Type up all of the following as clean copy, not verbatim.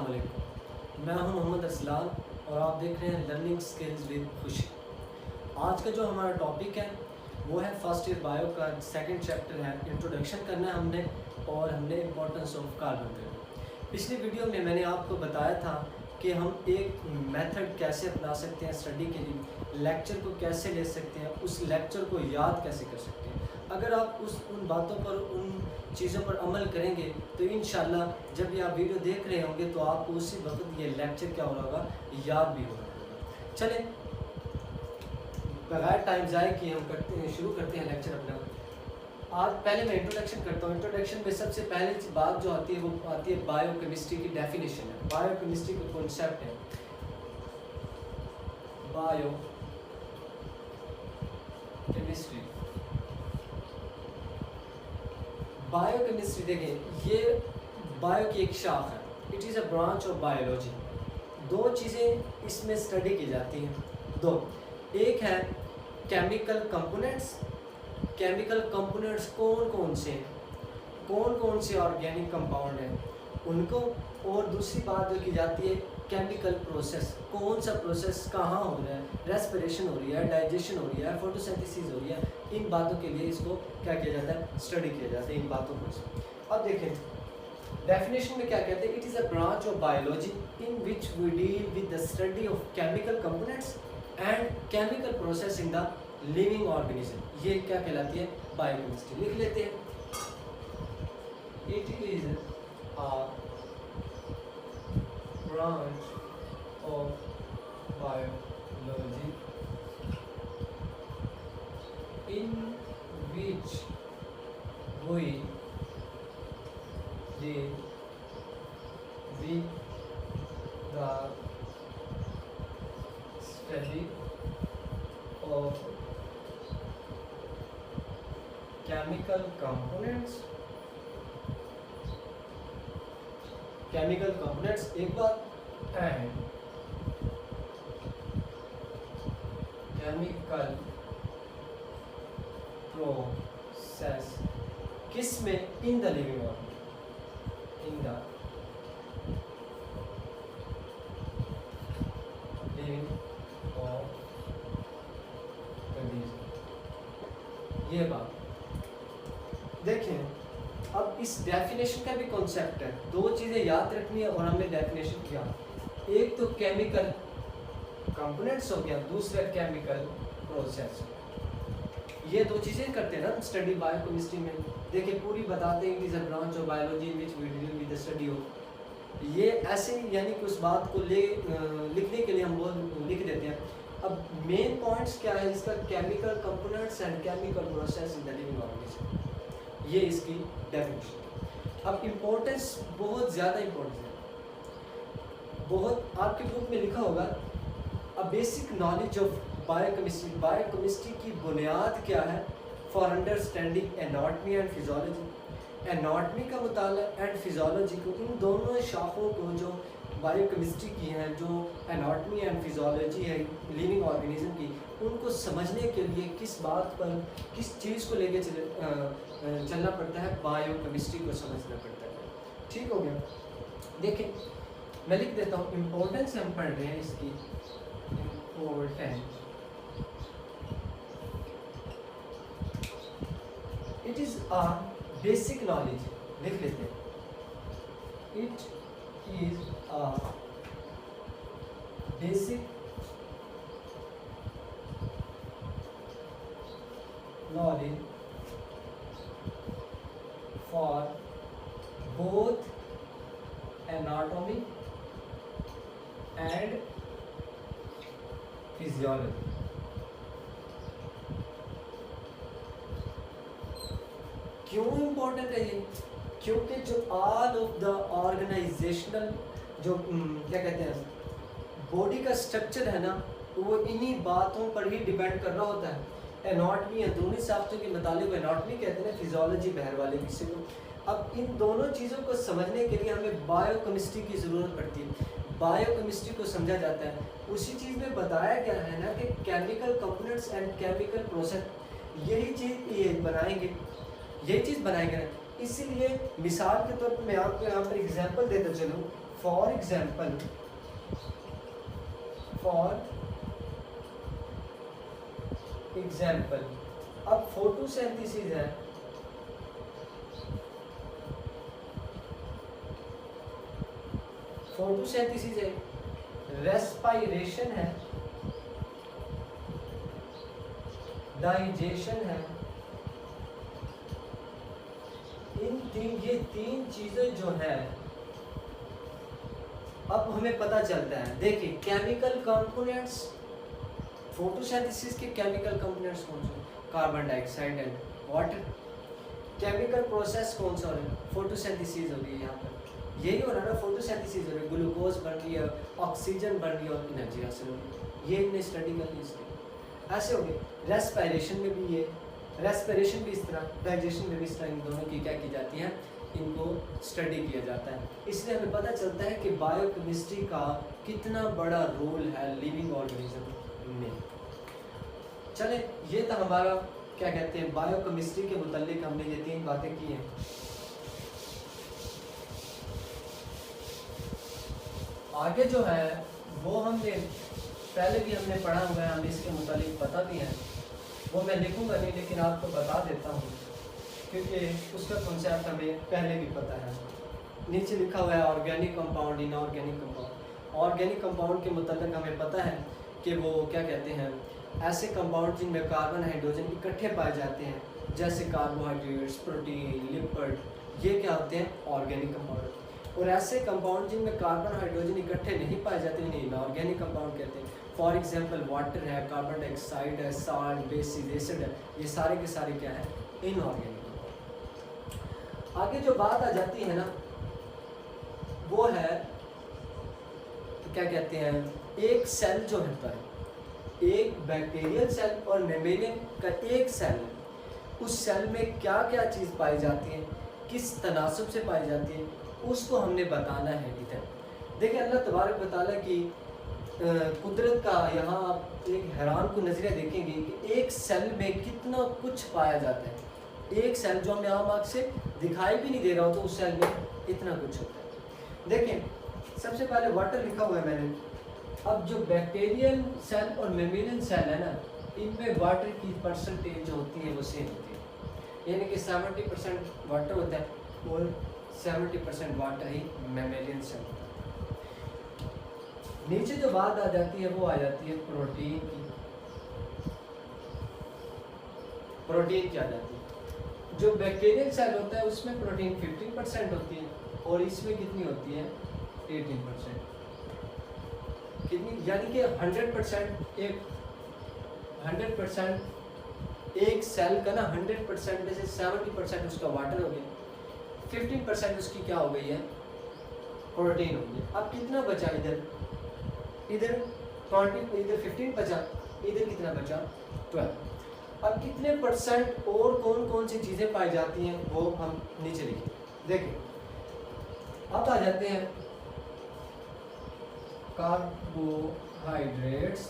अस्सलामुअलैकुम। मैं हूं मोहम्मद अरसलान और आप देख रहे हैं लर्निंग स्किल्स विद खुशी। आज का जो हमारा टॉपिक है वो है फर्स्ट ईयर बायो का सेकंड चैप्टर है। इंट्रोडक्शन करना है हमने और हमने इम्पोर्टेंस ऑफ कार्बन करना। पिछली वीडियो में मैंने आपको बताया था कि हम एक मेथड कैसे अपना सकते हैं स्टडी के लिए, लेक्चर को कैसे ले सकते हैं, उस लेक्चर को याद कैसे कर सकते हैं। अगर आप उन बातों पर, उन चीज़ों पर अमल करेंगे तो इंशाल्लाह जब ये आप वीडियो देख रहे होंगे तो आपको उसी वक्त ये लेक्चर क्या हो रहा होगा, याद भी हो रहा होगा। चलें बगैर टाइम ज़ाय किए हम शुरू करते हैं लेक्चर अपना। आज पहले मैं इंट्रोडक्शन करता हूँ। इंट्रोडक्शन में सबसे पहले बात जो आती है वो आती है बायोकेमिस्ट्री की डेफिनेशन है। बायोकेमिस्ट्री का कॉन्सेप्ट है बायोकेमिस्ट्री। बायोकेमिस्ट्री देखें, ये बायो की एक शाख है। It is a branch of biology. दो चीज़ें इसमें स्टडी की जाती हैं, दो। एक है केमिकल कंपोनेंट्स। केमिकल कंपोनेंट्स कौन कौन से ऑर्गेनिक कंपाउंड हैं उनको, और दूसरी बात जो की जाती है केमिकल प्रोसेस। कौन सा प्रोसेस कहाँ हो रहा है, रेस्पिरेशन हो रही है, डाइजेशन हो रही है, फोटोसिंथेसिस हो रही है, इन बातों के लिए इसको क्या किया जाता है, स्टडी किया जाता है इन बातों को। अब देखें डेफिनेशन में क्या कहते हैं, it is a branch of biology in which we deal with the study of chemical components and chemical process in the living organism. ये क्या कहलाती है, बायोकेमिस्ट्री। लिख लेते हैं, it is a branch of biology in which we deal with the study of chemical components एक बात, and chemical process किस में, इन the living organism, in the living organism. ये बात देखें। अब इस डेफिनेशन का भी कॉन्सेप्ट है, दो चीज़ें याद रखनी है और हमने डेफिनेशन किया। एक तो केमिकल कंपोनेंट्स हो गया, दूसरा केमिकल प्रोसेस। ये दो चीज़ें करते हैं ना स्टडी बायोकेमिस्ट्री में। देखिए पूरी बताते हैं, it is a branch of biology in which we deal with the study of. ये ऐसे यानी कि उस बात को लिखने के लिए हम वो लिख देते हैं। अब मेन पॉइंट्स क्या है इसका, chemical components and chemical process in the living organism, ये इसकी डेफिनेशन। अब इम्पोर्टेंस बहुत ज़्यादा इम्पोर्टेंस है, बहुत आपके बुक में लिखा होगा a basic knowledge of biochemistry. Biochemistry की बुनियाद क्या है, for understanding anatomy and physiology. Anatomy का मुताला एंड फिजियोलॉजी को, इन दोनों शाखों को जो बायोकेमिस्ट्री की हैं, जो एनाटमी एंड फिजियोलॉजी है लिविंग ऑर्गेनिज्म की, उनको समझने के लिए किस बात पर, किस चीज़ को लेके चलना पड़ता है, बायोकेमिस्ट्री को समझना पड़ता है। ठीक हो गया। देखिए मैं लिख देता हूँ, इम्पोर्टेंस हम पढ़ रहे हैं इसकी, importance. It is a basic knowledge, लिख लेते हैं, it is a basic knowledge for both anatomy and physiology. क्यों इम्पोर्टेंट है ये, क्योंकि जो ऑल ऑफ द ऑर्गेनाइजेशनल जो क्या कहते हैं बॉडी का स्ट्रक्चर है ना, वो इन्हीं बातों पर ही डिपेंड कर रहा होता है। एनाटमी, अंदरूनी साख्तों के मुतालिक एनाटमी कहते हैं, फिजियोलॉजी बाहर वाले किसी को। अब इन दोनों चीज़ों को समझने के लिए हमें बायोकेमिस्ट्री की ज़रूरत पड़ती है। बायोकेमिस्ट्री को समझा जाता है, उसी चीज़ में बताया गया है ना कि chemical components and chemical process, यही चीज़ बनाएंगे ना। इसीलिए मिसाल के तौर पर मैं आपको यहाँ पर एग्जांपल देता चलूँ। फॉर एग्जाम्पल अब फोटोसिंथेसिस है, फोटोसिंथेसिस है, रेस्पिरेशन है, डाइजेशन है, ये तीन चीजें जो है अब हमें पता चलता है। देखिए केमिकल कंपोनेंट्स, फोटोसिंथेसिस के केमिकल कंपोनेंट्स कौन से? Carbon dioxide and water. Chemical process कौन सा हो रहा है? फोटोसिंथेसिस हो रही है। यहाँ पर यही हो रहा है ना, फोटोसिंथेसिस हो रही है, ग्लूकोज बन रही है, ऑक्सीजन बन रही है और एनर्जी हासिल हो रही है। ये इन्हें स्टडी कर ली इसलिए ऐसे हो गए। रेस्पिरेशन में भी ये, रेस्पिरेशन भी इस तरह, डाइजेशन में भी इस तरह, इन दोनों की क्या की जाती है, इनको स्टडी किया जाता है। इसलिए हमें पता चलता है कि बायोकेमिस्ट्री का कितना बड़ा रोल है लिविंग ऑर्गेनिज्म में। चले, ये था हमारा क्या कहते हैं बायोकेमिस्ट्री के मुतालिक हमने ये तीन बातें की हैं। आगे जो है वो हमने पहले भी हमने पढ़ा हुआ है, हमें इसके मुतालिक पता भी है, वो मैं लिखूंगा नहीं लेकिन आपको बता देता हूँ क्योंकि उसका कॉन्सेप्ट हमें पहले भी पता है। नीचे लिखा हुआ है organic compound, inorganic compound. Organic compound के मुताबिक हमें पता है कि वो क्या कहते हैं, ऐसे कंपाउंड जिनमें कार्बन हाइड्रोजन इकट्ठे पाए जाते हैं, जैसे कार्बोहाइड्रेट्स, प्रोटीन, लिपिड, ये क्या होते हैं ऑर्गेनिक कंपाउंड। और ऐसे कंपाउंड जिनमें कार्बन हाइड्रोजन इकट्ठे नहीं पाए जाते इन्हें इनऑर्गेनिक कंपाउंड कहते हैं। फॉर एग्जांपल वाटर है, कार्बन डाइऑक्साइड है, साल्ट, बेसिस, एसिड है, ये सारे के सारे क्या है इनऑर्गेनिक। आगे जो बात आ जाती है ना वो है तो क्या कहते हैं, एक सेल जो होता है, एक बैक्टीरियल सेल और मेमेलियन का एक सेल है, उस सेल में क्या क्या चीज़ पाई जाती है, किस तनासब से पाई जाती है, उसको हमने बताना है इधर। देखिए अल्लाह तबारक व तआला की कुदरत का यहाँ आप एक हैरान को नज़रिया देखेंगे कि एक सेल में कितना कुछ पाया जाता है। एक सेल जो हमें आम आँख से दिखाई भी नहीं दे रहा हो तो उस सेल में इतना कुछ होता है। देखें सबसे पहले वाटर लिखा हुआ है मैंने। अब जो बैक्टीरियल सेल और मेमेलियन सेल है ना, इनमें वाटर की परसेंटेज जो होती है वो सेम होती है, यानी कि 70% वाटर होता है और 70% वाटर ही मेमेलियन सेल होता है। नीचे जो बात आ जाती है वो आ जाती है प्रोटीन की। प्रोटीन क्या आ जाती है, जो बैक्टीरियल सेल होता है उसमें प्रोटीन 15% होती है और इसमें कितनी होती है 18%। कितनी, यानी कि 100% एक सेल का ना 100% में से 70% उसका वाटर हो गया, 15% उसकी क्या हो गई है प्रोटीन हो गई। अब कितना बचा इधर 15 बचा, इधर कितना बचा 12। अब कितने परसेंट और कौन कौन सी चीज़ें पाई जाती हैं वो हम नीचे लिखें। देखिए अब आ जाते हैं कार्बोहाइड्रेट्स।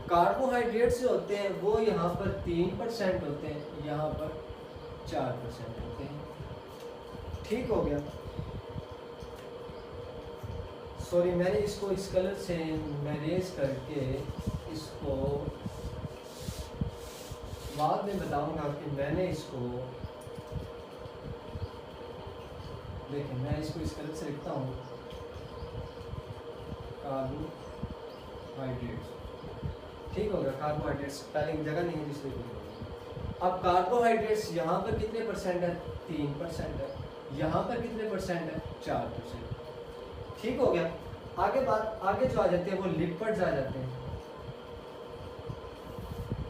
कार्बोहाइड्रेट्स जो होते हैं वो यहाँ पर 3% होते हैं, यहाँ पर 4% होते हैं। ठीक हो गया। सॉरी मैंने इसको इस कलर से मैनेज करके इसको बाद में बताऊंगा कि मैंने इसको, देखिए मैं इसको इस कलर से लिखता हूँ कार्बोहाइड्रेट्स। ठीक हो गया, कार्बोहाइड्रेट्स पहले जगह नहीं है जिसमें। अब कार्बोहाइड्रेट्स यहाँ पर कितने परसेंट है 3% है, यहाँ पर कितने परसेंट है 4%। ठीक हो गया। आगे आगे जो आ जाते हैं वो लिपिड्स आ जाते हैं।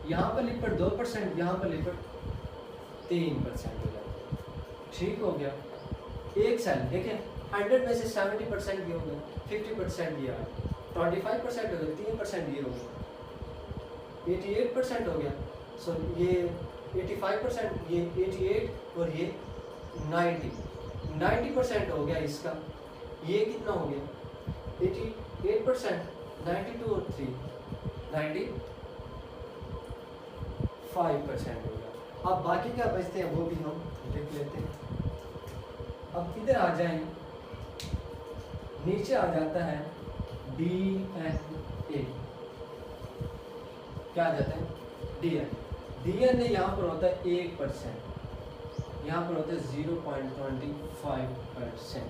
यहाँ पर लिपिड 2%, यहाँ पर लिपिड 3% हो जाते हैं। ठीक हो गया। एक सेल देखें 100 में से 70% ये हो गया, 50% ये आ गया, 25% हो गया, 3% ये हो गया, 88% हो गया। सो ये 85%, ये 88 और ये 90% हो गया इसका। ये कितना हो गया 88%, 92 और 3 95% हो गया। अब बाकी क्या बचते हैं वो भी हम लिख लेते हैं। अब इधर आ जाएं, नीचे आ जाता है DNA, क्या आ जाता है DNA यहाँ पर होता है 1%, यहाँ पर होता है 0.25%,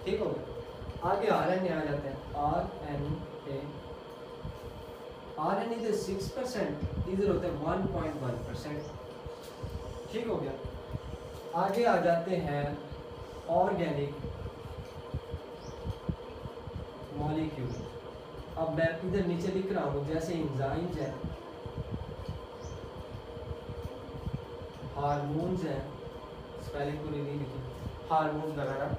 ठीक हो गया। आगे RNA आ जाता है RNA इधर 6%, इधर होता है 1.1%, ठीक हो गया। आगे आ जाते हैं ऑर्गेनिक मॉलिक्यूल। अब मैं इधर नीचे लिख रहा हूँ, जैसे एंजाइम्स हैं, हार्मोन्स हैं, स्पेलिंग पूरी नहीं लिखी, हार्मोन्स वगैरह।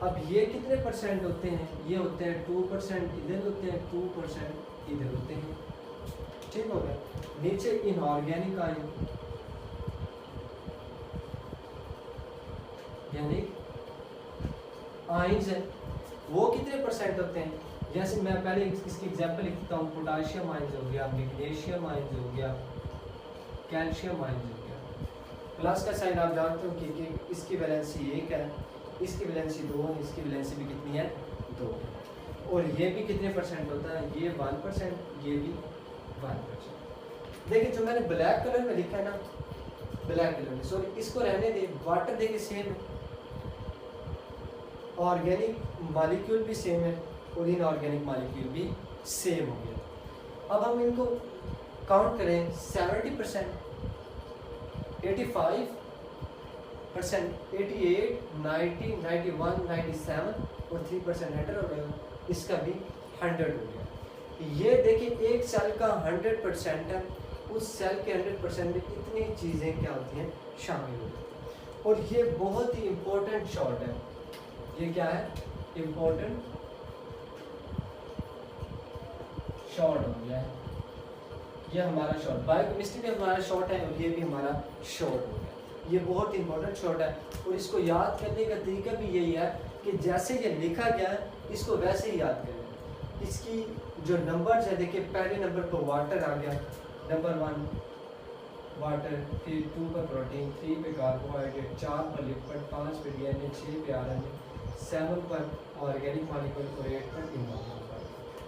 अब ये कितने परसेंट होते हैं? ये होते हैं 2%, इधर होते हैं 2%, इधर होते हैं, ठीक हो गया। नीचे इनऑर्गेनिक आए, यानी आइंस हैं, वो कितने परसेंट होते हैं? जैसे मैं पहले इसकी एग्जांपल लिखता हूँ, पोटाशियम आइंस हो गया, मैग्नीशियम आइंस हो गया, कैल्शियम आइंस हो गया। प्लस का साइन आप जानते हो कि इसकी वैलेंसी 1 है, इसकी वैलेंसी 2 है, इसकी वैलेंसी भी कितनी है? 2 है। और ये भी कितने परसेंट होता है? ये 1%, ये भी 1%। देखिए जो मैंने ब्लैक कलर में लिखा है ना, ब्लैक कलर में, सॉरी इसको रहने दे, वाटर देखिए सेम है, ऑर्गेनिक मॉलिक्यूल भी सेम है और इनऑर्गेनिक मॉलिक्यूल भी सेम हो गया। अब हम इनको काउंट करें, 70%, 85%, 88, 90, 91, 97 और 3% 100 हो गया, इसका भी 100 हो गया। ये देखिए एक सेल का 100% है, उस सेल के 100% में इतनी चीज़ें क्या होती हैं? शामिल होती हैं। और ये बहुत ही इम्पोर्टेंट शॉट है, ये क्या है? इम्पोर्टेंट शॉट हो गया है, ये हमारा शॉट, बायोकेमिस्ट्री भी हमारा शॉट है और ये भी हमारा शॉट हो गया। ये बहुत इंपॉर्टेंट शॉट है और इसको याद करने का तरीका भी यही है कि जैसे ये लिखा गया है इसको वैसे ही याद करें। इसकी जो नंबर्स है देखिए, पहले नंबर पर वाटर आ गया, नंबर 1 वाटर, फिर 2 पर प्रोटीन, 3 पे कार्बोहाइड्रेट, 4 पर लिपिड, 5 पे DNA, 6 पे RNA, 7 पर ऑर्गेनिक मॉलिक्यूल और 8 पर इनऑर्गेनिक।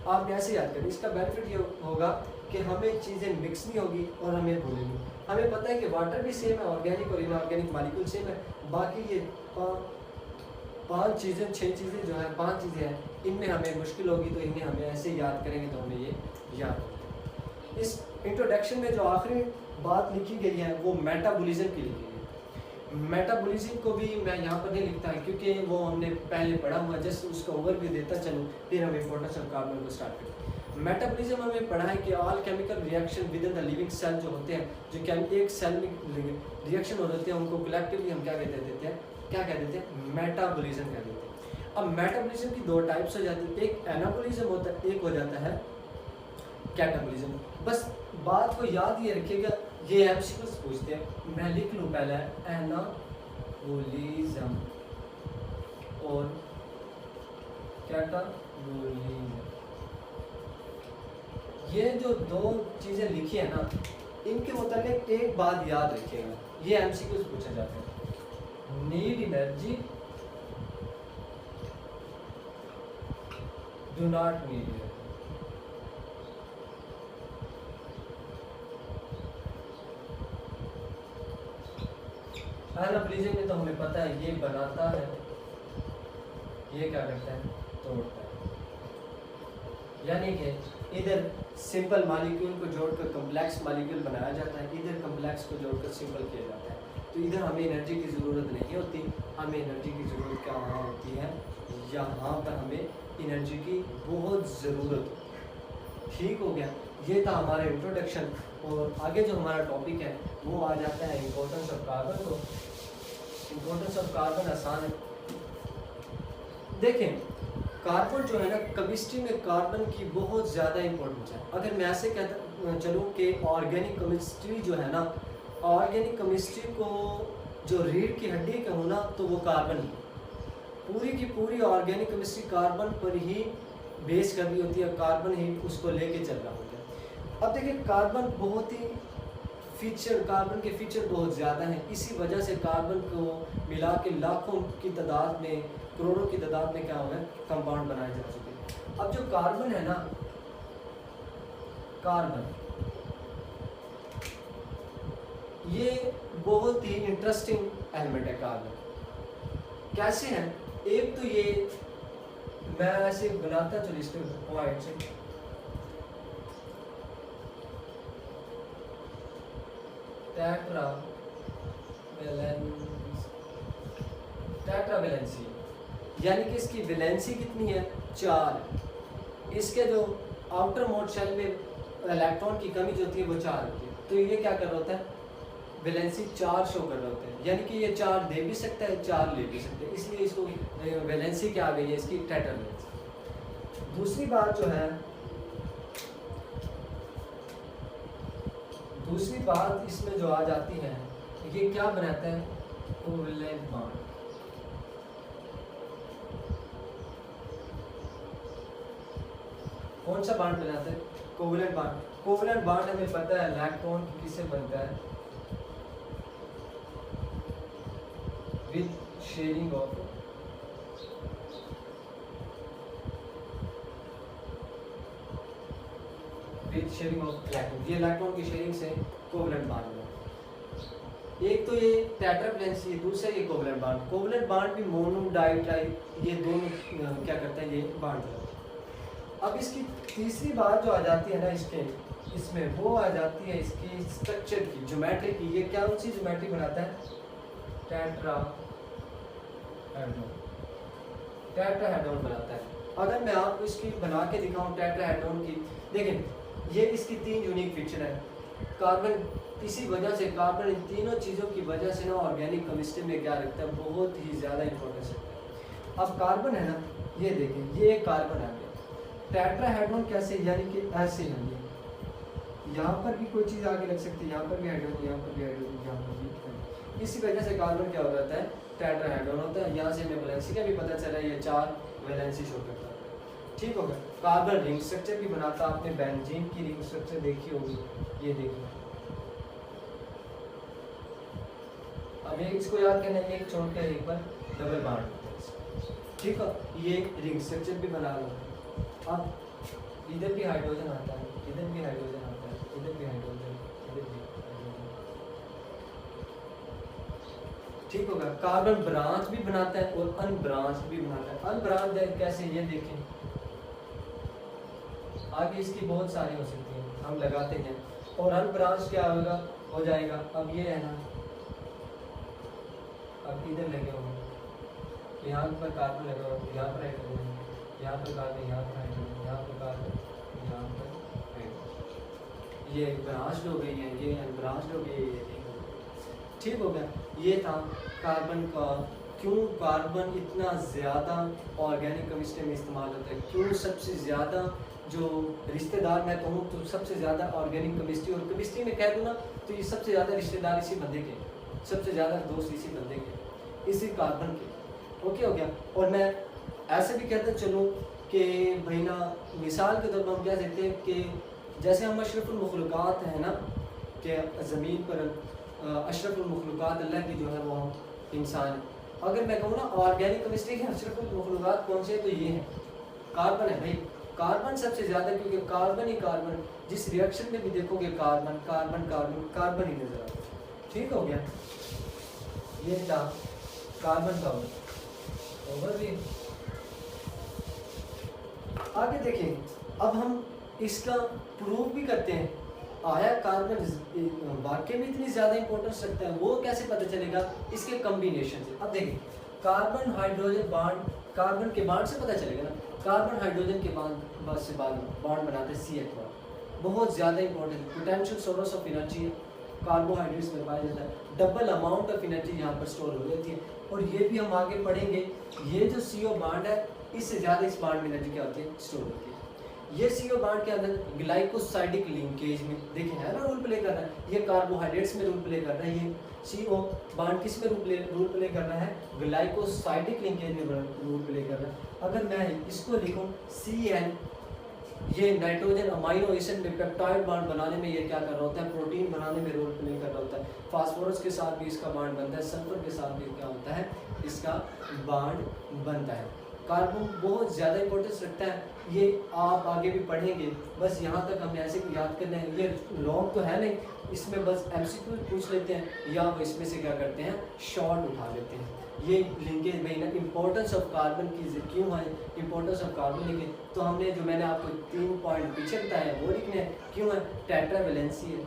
आप ऐसे याद करें, इसका बेनिफिट ये होगा कि हमें चीज़ें मिक्स नहीं होगी और हमें भूलेंगे। हमें पता है कि वाटर भी सेम है, ऑर्गेनिक और इनऑर्गेनिक मॉलिक्यूल सेम है, बाकी ये 5 चीज़ें 6 चीज़ें जो है 5 चीज़ें हैं, इनमें हमें मुश्किल होगी तो इन्हें हमें ऐसे याद करेंगे तो हमें ये याद होगा। इस इंट्रोडक्शन में जो आखिरी बात लिखी गई है वो मेटाबॉलिज्म की लिखी गई है। मेटाबॉलिज्म को भी मैं यहाँ पर नहीं लिखता है क्योंकि वो हमने पहले पढ़ा हुआ, जस्ट उसका ओवरव्यू देता चलूँ, फिर हम इंपॉर्टेंस ऑफ कार्बन को स्टार्ट करें। मेटाबॉलिज्म हमें पढ़ा है कि all chemical reaction within the living cell जो होते हैं, जो एक सेल में रिएक्शन हो जाते हैं, उनको कलेक्टिवली हम क्या कहते देते हैं? क्या कह देते हैं? मेटाबॉलिज्म कह देते हैं। अब मेटाबॉलिज्म की 2 टाइप्स हो जाती है, एक एनाबॉलिज्म होता है, एक हो जाता है कैटाबॉलिज्म। बस बात को याद ये रखिएगा, ये एमसीक्यूज पूछते हैं, मैं लिख लूँ पहले एनाबॉलिज्म और कैटाबॉलिज्म। ये जो 2 चीज़ें लिखी है ना, इनके मुताबिक एक बात याद रखिएगा, ये एमसीक्यूज पूछे जाते हैं। Need energy, do not need energy. Anabolism में तो हमें पता है ये बनाता है, ये क्या करता है? तोड़ता है। यानी कि इधर सिंपल मॉलिक्यूल को जोड़कर कॉम्प्लेक्स मॉलिक्यूल बनाया जाता है, इधर कॉम्प्लेक्स को जोड़कर सिंपल किया जाता है। तो इधर हमें एनर्जी की ज़रूरत नहीं होती, हमें एनर्जी की ज़रूरत कहाँ होती है? यहाँ पर हमें एनर्जी की बहुत ज़रूरत होती है। ठीक हो गया, ये था हमारा इंट्रोडक्शन। और आगे जो हमारा टॉपिक है वो आ जाता है इम्पोर्टेंस ऑफ कार्बन को। इम्पोर्टेंस ऑफ कार्बन आसान है, देखें कार्बन जो है ना, केमिस्ट्री में कार्बन की बहुत ज़्यादा इंपॉर्टेंस है। अगर मैं ऐसे कहता चलूँ कि ऑर्गेनिक केमिस्ट्री जो है ना, ऑर्गेनिक केमिस्ट्री को जो रीढ़ की हड्डी कहूँ ना, तो वो कार्बन ही, पूरी की पूरी ऑर्गेनिक केमिस्ट्री कार्बन पर ही बेस कर रही होती है, कार्बन ही उसको लेके चल रहा होता है। अब देखिए कार्बन बहुत ही फीचर, कार्बन के फीचर बहुत ज़्यादा हैं, इसी वजह से कार्बन को मिला के लाखों की तादाद में, करोड़ों की तादाद में क्या हुआ है, कंपाउंड बनाए जा चुके हैं। अब जो कार्बन है ना, कार्बन ये बहुत ही इंटरेस्टिंग एलिमेंट है। कार्बन कैसे है, एक तो ये मैं ऐसे बनाता चलो इसके पॉइंट से, टेट्रावैलेंसी, यानी कि इसकी वैलेंसी कितनी है, 4। इसके जो आउटर मोड शेल में इलेक्ट्रॉन की कमी जो होती है वो 4 होती है, तो ये क्या कर रहा होता है, वैलेंसी 4 शो कर रहा होता है, यानी कि ये 4 दे भी सकता है, 4 ले भी सकता है, इसलिए इसको वैलेंसी क्या आ गई है इसकी, टेट्रावैलेंसी। दूसरी बात जो है, दूसरी बात इसमें जो आ जाती है, ये क्या बनाता है, कोवैलेंट बॉन्ड। कौन सा बॉन्ड बनाता है, कोवैलेंट बॉन्ड। कोवैलेंट बॉन्ड हमें पता है इलेक्ट्रॉन किससे बनता है, विद शेयरिंग ऑफ इलेक्ट्रॉन, ये इलेक्ट्रॉन की शेयरिंग से कोवैलेंट बॉन्ड बना। एक तो ये टेट्रावैलेंसी, दूसरा ये कोवैलेंट बॉन्ड। कोवैलेंट बॉन्ड भी मोनो डाई ट्राई ये दोनों क्या करता है, ये बॉन्ड बनाता है। अब इसकी तीसरी बात जो आ जाती है ना इसके, इसमें वो आ जाती है इसकी स्ट्रक्चर की, ज्योमेट्री की। ये क्या सी ज्योमेट्री बनाता है, टेट्राहेड्रॉन बनाता है। अगर मैं आपको इसकी बना के दिखाऊं टेट्राहेड्रॉन की, देखें ये इसकी 3 यूनिक फीचर है। कार्बन, इसी वजह से कार्बन इन तीनों चीज़ों की वजह से ना ऑर्गेनिक केमिस्ट्री में क्या रखता है, बहुत ही ज़्यादा इंपॉर्टेंस रखता है। अब कार्बन है ना, ये देखें ये एक कार्बन आ गया, टेट्राहेड्रॉन कैसे, यानी कि ऐसे है, यहाँ पर भी कोई चीज़ आगे लग सकती है, यहाँ पर भी हाइड्रोजन, यहाँ पर भी हाइड्रोजन, यहाँ पर भी। इसी वजह से कार्बन क्या हो जाता है, टेट्राहेड्रॉन होता है। यहाँ से हमें वैलेंसी का भी पता चला, ये 4 वैलेंसी शो करता है। ठीक होगा। कार्बन रिंग स्ट्रक्चर भी बनाता, आपने बेंजीन की रिंग स्ट्रक्चर देखी होगी, ये देखिए। अब एक इसको याद करना है, एक छोड़ कर एक पर डबल बॉन्ड, ठीक है, ये रिंग स्ट्रक्चर भी बना लो। अब इधर भी हाइड्रोजन आता है, इधर भी हाइड्रोजन आता है, इधर भी हाइड्रोजन, इधर भी हाइड्रोजन, ठीक होगा। कार्बन ब्रांच भी बनाता है और अनब्रांच भी बनाता है। अनब्रांच कैसे, ये देखें, आगे इसकी बहुत सारी हो सकती हैं, हम लगाते हैं। और अनब्रांच क्या होगा, हो जाएगा। अब ये है ना, अब इधर लगे होंगे, यहाँ पर कार्बन लगा होगा, यहाँ पर हाइड्रोजन, यहाँ पर कार्बन, यहाँ पर हाइड्रोजन, यहाँ पर कार्बन, यहाँ पर हाइड्रोजन। ये ब्रांच हो गई है, ये अनब्रांच हो गई है, ठीक हो गया। ये था कार्बन का, क्यों कार्बन इतना ज़्यादा ऑर्गेनिक केमिस्ट्री में इस्तेमाल होता है, क्यों सबसे ज़्यादा जो रिश्तेदार मैं कहूँ तो सबसे ज़्यादा ऑर्गेनिक केमिस्ट्री, और केमिस्ट्री में कह दूँ ना तो ये सबसे ज़्यादा रिश्तेदार इसी बंदे के, सबसे ज़्यादा दोस्त इसी बंदे के, इसी कार्बन के। ओके हो गया। और मैं ऐसे भी कहता चलूँ कि भाई ना, मिसाल के तौर पर हम कह सकते हैं कि जैसे हम अशरफुल मखलूक़ात हैं ना, कि ज़मीन पर अशरफुल मखलूक़ात अल्लाह की जो है वो इंसान। अगर मैं कहूँ ना ऑर्गेनिक केमिस्ट्री के अशरफुल मखलूक़ात कौन से, तो ये हैं, कार्बन है भाई। कार्बन सबसे ज़्यादा, क्योंकि कार्बन ही कार्बन, जिस रिएक्शन में भी देखोगे कार्बन कार्बन कार्बन कार्बन ही नजर आता है। ठीक हो गया, ये था कार्बन का ओवरव्यू। आगे देखें, अब हम इसका प्रूव भी करते हैं, आया कार्बन वाकई में इतनी ज़्यादा इंपॉर्टेंस रखता है, वो कैसे पता चलेगा, इसके कम्बिनेशन से। अब देखें, कार्बन हाइड्रोजन बॉन्ड, कार्बन के बॉन्ड से पता चलेगा ना, कार्बन हाइड्रोजन के बॉन्ड से बॉन्ड बनाते हैं CH बॉन्ड, बहुत ज़्यादा important, potential source of energy है, कार्बोहाइड्रेट्स में पाया जाता है, डबल अमाउंट ऑफ एनर्जी यहाँ पर स्टोर हो जाती है। और ये भी हम आगे पढ़ेंगे, ये जो CO बॉन्ड है, इससे ज़्यादा इस बॉन्ड में एनर्जी क्या होती है, स्टोर होती है। ये CO बॉन्ड के अंदर ग्लाइकोसाइडिक लिंकेज में देखें है ना रोल प्ले कर रहा है, ये कार्बोहाइड्रेट्स में रोल प्ले कर रहा है, ये CO बॉन्ड किस में रोल प्ले कर रहा है, ग्लाइकोसाइडिक लिंकेज में रोल प्ले कर रहा है। अगर मैं इसको लिखूं CN ये नाइट्रोजन अमाइनो एसिड में पेप्टाइड बांड बनाने में ये क्या कर रहा होता है, प्रोटीन बनाने में रोल प्ले कर रहा होता है। फास्फोरस के साथ भी इसका बांड बनता है, सल्फर के साथ भी क्या होता है, इसका बांड बनता है। कार्बन बहुत ज़्यादा इंपॉर्टेंस रखता है, ये आप आगे भी पढ़ेंगे, बस यहाँ तक हमें ऐसे याद करना है। ये लॉन्ग तो है नहीं, इसमें बस एमसीक्यू पूछ लेते हैं या वो इसमें से क्या करते हैं, शॉर्ट उठा लेते हैं। ये लिंकेज में ना इंपॉर्टेंस ऑफ कार्बन की क्यों है, इंपॉर्टेंस ऑफ कार्बन लिखे तो हमने जो मैंने आपको 3 पॉइंट पीछे बताया वो लिखने हैं। क्यों है, टेट्रावेलेंसी है,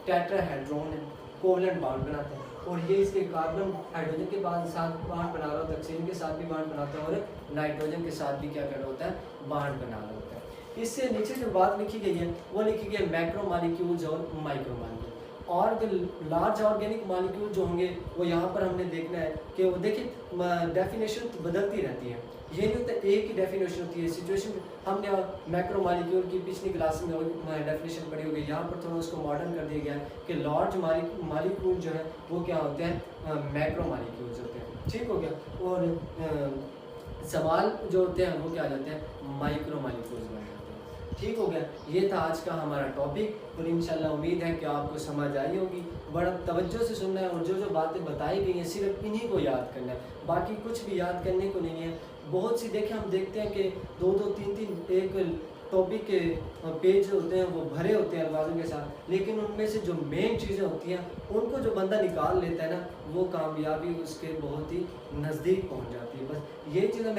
टेट्राहेड्रॉन है, कोवलेंट बांड बनाते हैं, और ये इसके कार्बन हाइड्रोजन के साथ बांड बना रहा होता है, ऑक्सीजन के साथ भी बांड बनाता है, और नाइट्रोजन के साथ भी क्या कर रहा होता है, बांड बना रहा होता है। इससे नीचे जो बात लिखी गई है वो लिखी गई है मैक्रो मॉलिक्यूल्स और माइक्रो मॉलिक्यूल। और जो लार्ज ऑर्गेनिक मॉलिक्यूल जो होंगे वो यहाँ पर हमने देखना है कि वो देखिए डेफिनेशन बदलती रहती है, ये नहीं होता एक ही डेफिनेशन होती है। सिचुएशन हमने मैक्रो मॉलिक्यूल की पिछली क्लास में डेफिनेशन पढ़ी होगी, यहाँ पर थोड़ा उसको मॉडर्न कर दिया गया है कि लार्ज मॉलिक्यूल जो है वो क्या होते हैं, मैक्रो मॉलिक्यूल्स होते हैं, ठीक हो गया। और सवाल जो होते हैं वो क्या आ जाते हैं, माइक्रो मॉलिक्यूल्स बन जाते हैं, ठीक हो गया। ये था आज का हमारा टॉपिक, और इंशाल्लाह उम्मीद है कि आपको समझ आई होगी। बड़ा तवज्जो से सुनना है, और जो जो बातें बताई गई हैं सिर्फ इन्हीं को याद करना है, बाकी कुछ भी याद करने को नहीं है। बहुत सी देखें हम देखते हैं कि 2-2, 3-3 एक टॉपिक के पेज होते हैं वो भरे होते हैं अल्फाजों के साथ, लेकिन उनमें से जो मेन चीज़ें होती हैं उनको जो बंदा निकाल लेता है ना, वो कामयाबी उसके बहुत ही नज़दीक पहुंच जाती है। बस ये चीज़ें मैं